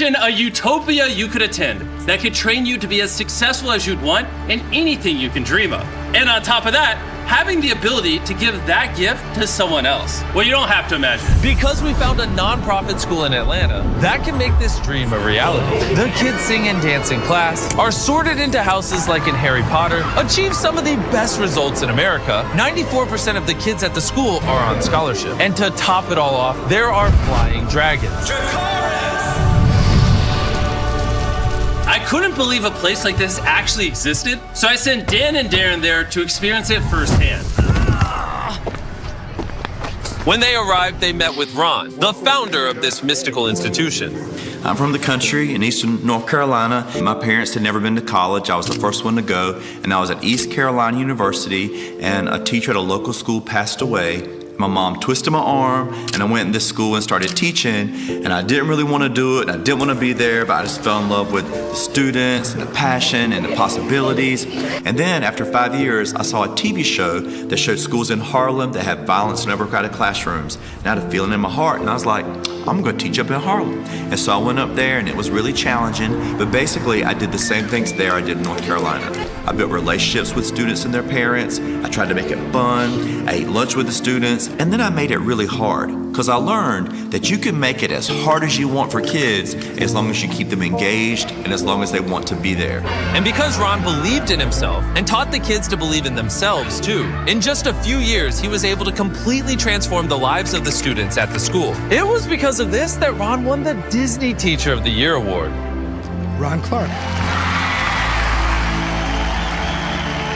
A utopia you could attend that could train you to be as successful as you'd want in anything you can dream of. And on top of that, having the ability to give that gift to someone else. Well, you don't have to imagine. Because we found a non-profit school in Atlanta that can make this dream a reality. The kids sing and dance in class, are sorted into houses like in Harry Potter, achieve some of the best results in America. 94% of the kids at the school are on scholarship. And to top it all off, there are flying dragons. I couldn't believe a place like this actually existed, so I sent Dan and Darren there to experience it firsthand. When they arrived, they met with Ron, the founder of this mystical institution. I'm from the country in eastern North Carolina. My parents had never been to college. I was the first one to go, and I was at East Carolina University, and a teacher at a local school passed away. My mom twisted my arm, and I went in this school and started teaching, and I didn't really want to do it, and I didn't want to be there, but I just fell in love with the students and the passion and the possibilities. And then after 5 years, I saw a TV show that showed schools in Harlem that had violence in overcrowded classrooms. And I had a feeling in my heart, and I was like, I'm going to teach up in Harlem. And so I went up there, and it was really challenging, but basically I did the same things there I did in North Carolina. I built relationships with students and their parents. I tried to make it fun. I ate lunch with the students. And then I made it really hard, because I learned that you can make it as hard as you want for kids as long as you keep them engaged and as long as they want to be there. And because Ron believed in himself and taught the kids to believe in themselves too, in just a few years he was able to completely transform the lives of the students at the school. It was because of this that Ron won the Disney Teacher of the Year award. Ron Clark.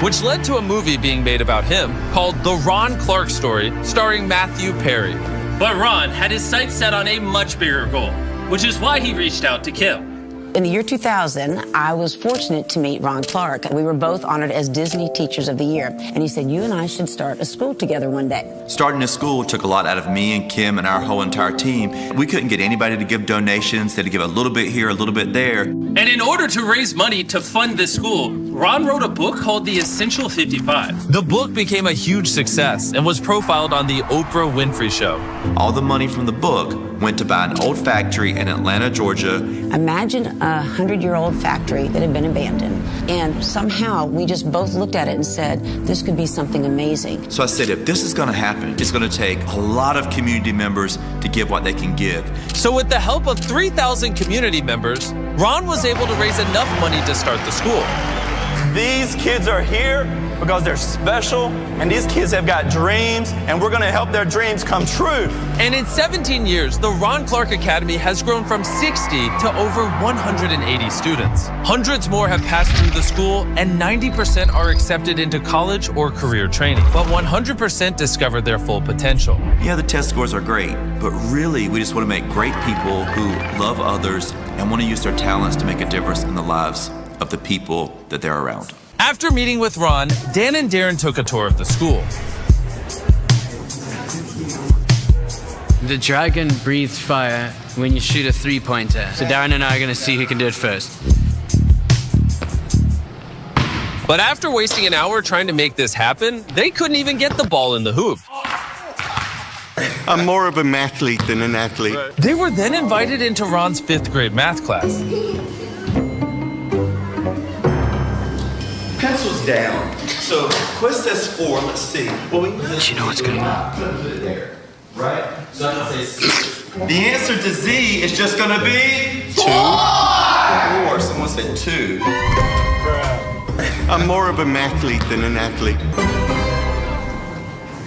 Which led to a movie being made about him called The Ron Clark Story, starring Matthew Perry. But Ron had his sights set on a much bigger goal, which is why he reached out to Kim. In the year 2000, I was fortunate to meet Ron Clark. We were both honored as Disney Teachers of the Year. And he said, you and I should start a school together one day. Starting a school took a lot out of me and Kim and our whole entire team. We couldn't get anybody to give donations. They had to give a little bit here, a little bit there. And in order to raise money to fund this school, Ron wrote a book called The Essential 55. The book became a huge success and was profiled on the Oprah Winfrey Show. All the money from the book went to buy an old factory in Atlanta, Georgia. Imagine a 100-year-old factory that had been abandoned. And somehow we just both looked at it and said, this could be something amazing. So I said, if this is going to happen, it's going to take a lot of community members to give what they can give. So with the help of 3,000 community members, Ron was able to raise enough money to start the school. These kids are here because they're special, and these kids have got dreams, and we're going to help their dreams come true. And in 17 years, the Ron Clark Academy has grown from 60 to over 180 students. Hundreds more have passed through the school, and 90% are accepted into college or career training. But 100% discovered their full potential. Yeah, the test scores are great, but really we just want to make great people who love others and want to use their talents to make a difference in the lives of the people that they're around. After meeting with Ron, Dan and Darren took a tour of the school. The dragon breathes fire when you shoot a three-pointer. So Darren and I are going to see who can do it first. But after wasting an hour trying to make this happen, they couldn't even get the ball in the hoop. I'm more of a mathlete than an athlete. They were then invited into Ron's 5th grade math class. Pencils down. So Quest says 4. Let's see. Well, Do you know what's going on? Put it there, right? So I can say 6. The answer to Z is just going to be 2. 4. Someone said 2. I'm more of a mathlete than an athlete.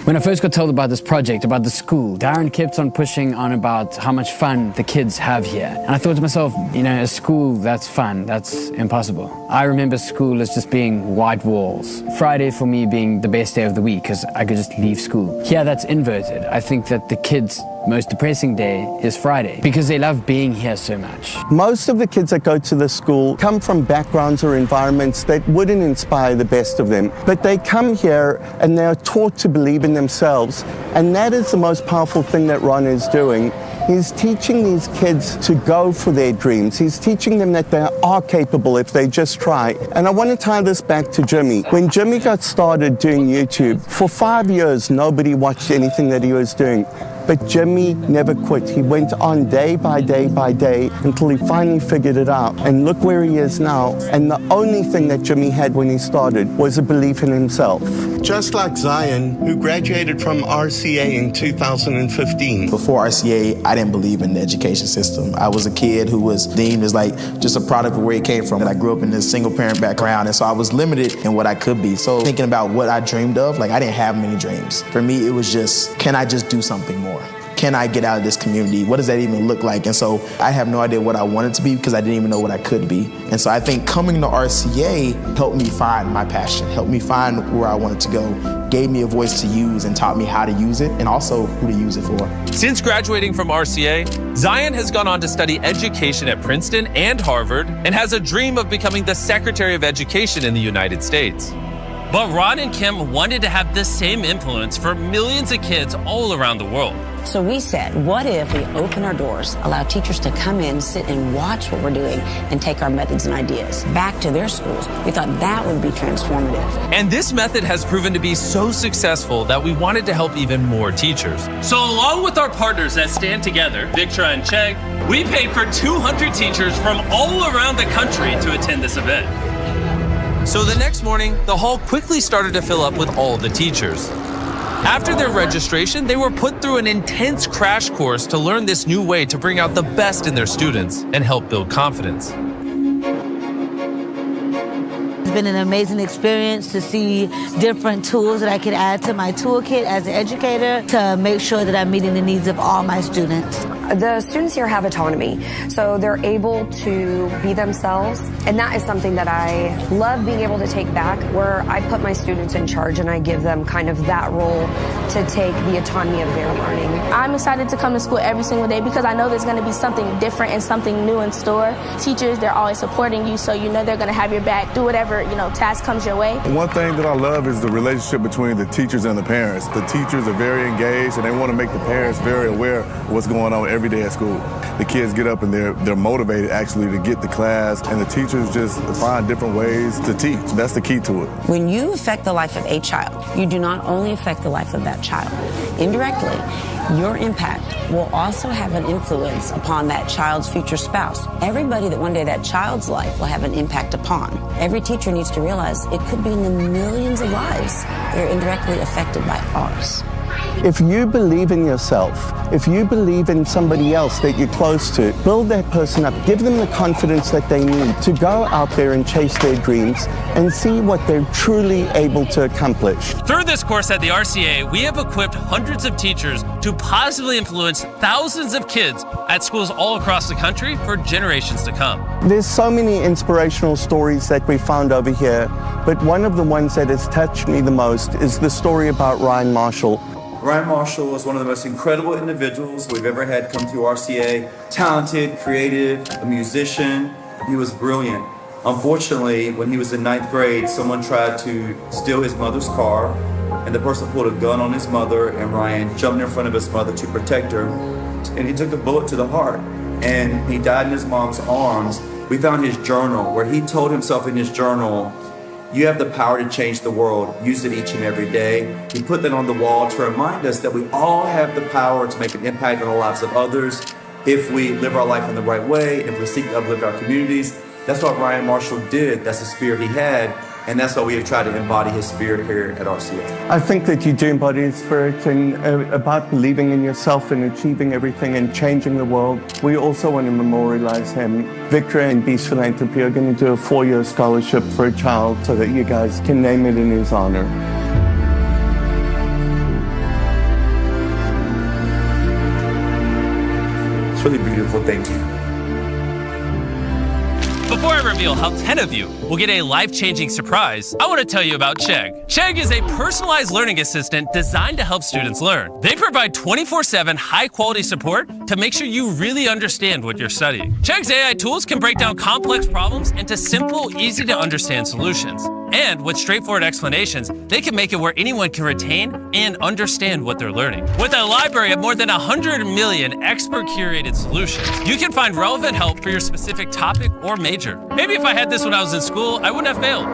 When I first got told about this project, about the school, Darren kept on pushing on about how much fun the kids have here. And I thought to myself, you know, a school that's fun, that's impossible. I remember school as just being white walls. Friday for me being the best day of the week because I could just leave school. Here that's inverted. I think that the kids' most depressing day is Friday because they love being here so much. Most of the kids that go to the school come from backgrounds or environments that wouldn't inspire the best of them. But they come here and they're taught to believe in themselves. And that is the most powerful thing that Ron is doing. He's teaching these kids to go for their dreams. He's teaching them that they are capable if they just try. And I want to tie this back to Jimmy. When Jimmy got started doing YouTube, for 5 years, nobody watched anything that he was doing. But Jimmy never quit. He went on day by day by day until he finally figured it out. And look where he is now. And the only thing that Jimmy had when he started was a belief in himself. Just like Zion, who graduated from RCA in 2015. Before RCA, I didn't believe in the education system. I was a kid who was deemed as like just a product of where he came from. And I grew up in this single parent background, and so I was limited in what I could be. So thinking about what I dreamed of, like I didn't have many dreams. For me, it was just, can I just do something more? Can I get out of this community? What does that even look like? And so I have no idea what I wanted to be because I didn't even know what I could be. And so I think coming to RCA helped me find my passion, helped me find where I wanted to go, gave me a voice to use and taught me how to use it and also who to use it for. Since graduating from RCA, Zion has gone on to study education at Princeton and Harvard and has a dream of becoming the Secretary of Education in the United States. But Ron and Kim wanted to have the same influence for millions of kids all around the world. So we said, what if we open our doors, allow teachers to come in, sit and watch what we're doing, and take our methods and ideas back to their schools? We thought that would be transformative. And this method has proven to be so successful that we wanted to help even more teachers. So along with our partners that stand together, Victra and Chegg, we paid for 200 teachers from all around the country to attend this event. So the next morning, the hall quickly started to fill up with all the teachers. After their registration, they were put through an intense crash course to learn this new way to bring out the best in their students and help build confidence. It's been an amazing experience to see different tools that I can add to my toolkit as an educator to make sure that I'm meeting the needs of all my students. The students here have autonomy, so they're able to be themselves, and that is something that I love being able to take back, where I put my students in charge and I give them kind of that role to take the autonomy of their learning. I'm excited to come to school every single day because I know there's going to be something different and something new in store. Teachers, they're always supporting you, so you know they're going to have your back, do whatever, task comes your way. One thing that I love is the relationship between the teachers and the parents. The teachers are very engaged and they want to make the parents very aware of what's going on every day at school. The kids get up and they're motivated actually to get to class, and the teachers just find different ways to teach. That's the key to it. When you affect the life of a child, you do not only affect the life of that child. Indirectly, your impact will also have an influence upon that child's future spouse. Everybody that one day that child's life will have an impact upon. Every teacher needs to realize it could be in the millions of lives that are indirectly affected by ours. If you believe in yourself, if you believe in somebody else that you're close to, build that person up. Give them the confidence that they need to go out there and chase their dreams and see what they're truly able to accomplish. Through this course at the RCA, we have equipped hundreds of teachers to positively influence thousands of kids at schools all across the country for generations to come. There's so many inspirational stories that we found over here, but one of the ones that has touched me the most is the story about Ryan Marshall. Ryan Marshall is one of the most incredible individuals we've ever had come to RCA. Talented, creative, a musician. He was brilliant. Unfortunately, when he was in 9th grade, someone tried to steal his mother's car, and the person pulled a gun on his mother, and Ryan jumped in front of his mother to protect her, and he took a bullet to the heart, and he died in his mom's arms. We found his journal, where he told himself in his journal, "You have the power to change the world. Use it each and every day." He put that on the wall to remind us that we all have the power to make an impact on the lives of others if we live our life in the right way, if we seek to uplift our communities. That's what Ryan Marshall did. That's the spirit he had. And that's why we have tried to embody his spirit here at RCA. I think that you do embody his spirit and about believing in yourself and achieving everything and changing the world. We also want to memorialize him. Victor and Beast Philanthropy are going to do a 4-year scholarship for a child so that you guys can name it in his honor. It's really beautiful. Thank you. Before I reveal how 10 of you will get a life-changing surprise, I want to tell you about Chegg. Chegg is a personalized learning assistant designed to help students learn. They provide 24/7 high-quality support to make sure you really understand what you're studying. Chegg's AI tools can break down complex problems into simple, easy-to-understand solutions. And with straightforward explanations, they can make it where anyone can retain and understand what they're learning. With a library of more than 100 million expert-curated solutions, you can find relevant help for your specific topic or major. Maybe if I had this when I was in school, I wouldn't have failed.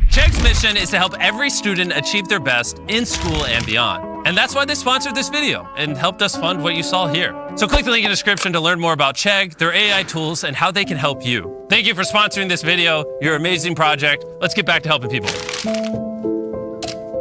Chegg's mission is to help every student achieve their best in school and beyond. And that's why they sponsored this video and helped us fund what you saw here. So click the link in the description to learn more about Chegg, their AI tools, and how they can help you. Thank you for sponsoring this video. You're an amazing project. Let's get back to helping people.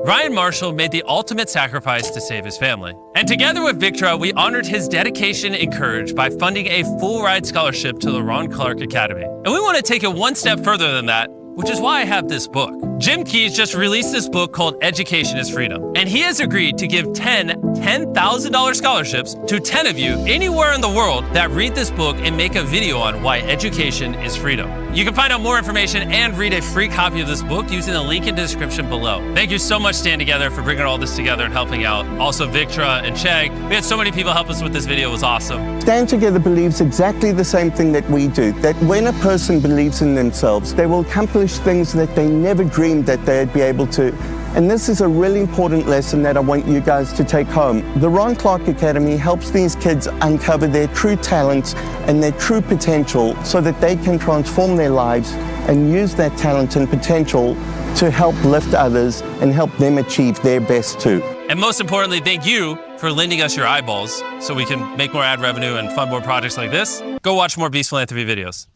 Ryan Marshall made the ultimate sacrifice to save his family. And together with Victra, we honored his dedication and courage by funding a full ride scholarship to the Ron Clark Academy. And we want to take it one step further than that, which is why I have this book. Jim Keyes just released this book called Education is Freedom. And he has agreed to give 10 $10,000 scholarships to 10 of you anywhere in the world that read this book and make a video on why education is freedom. You can find out more information and read a free copy of this book using the link in the description below. Thank you so much, Stand Together, for bringing all this together and helping out. Also, Victra and Chegg. We had so many people help us with this video. It was awesome. Stand Together believes exactly the same thing that we do, that when a person believes in themselves, they will accomplish things that they never dreamed that they'd be able to. And this is a really important lesson that I want you guys to take home. The Ron Clark Academy helps these kids uncover their true talents and their true potential so that they can transform their lives and use that talent and potential to help lift others and help them achieve their best too. And most importantly, thank you for lending us your eyeballs so we can make more ad revenue and fund more projects like this. Go watch more Beast Philanthropy videos.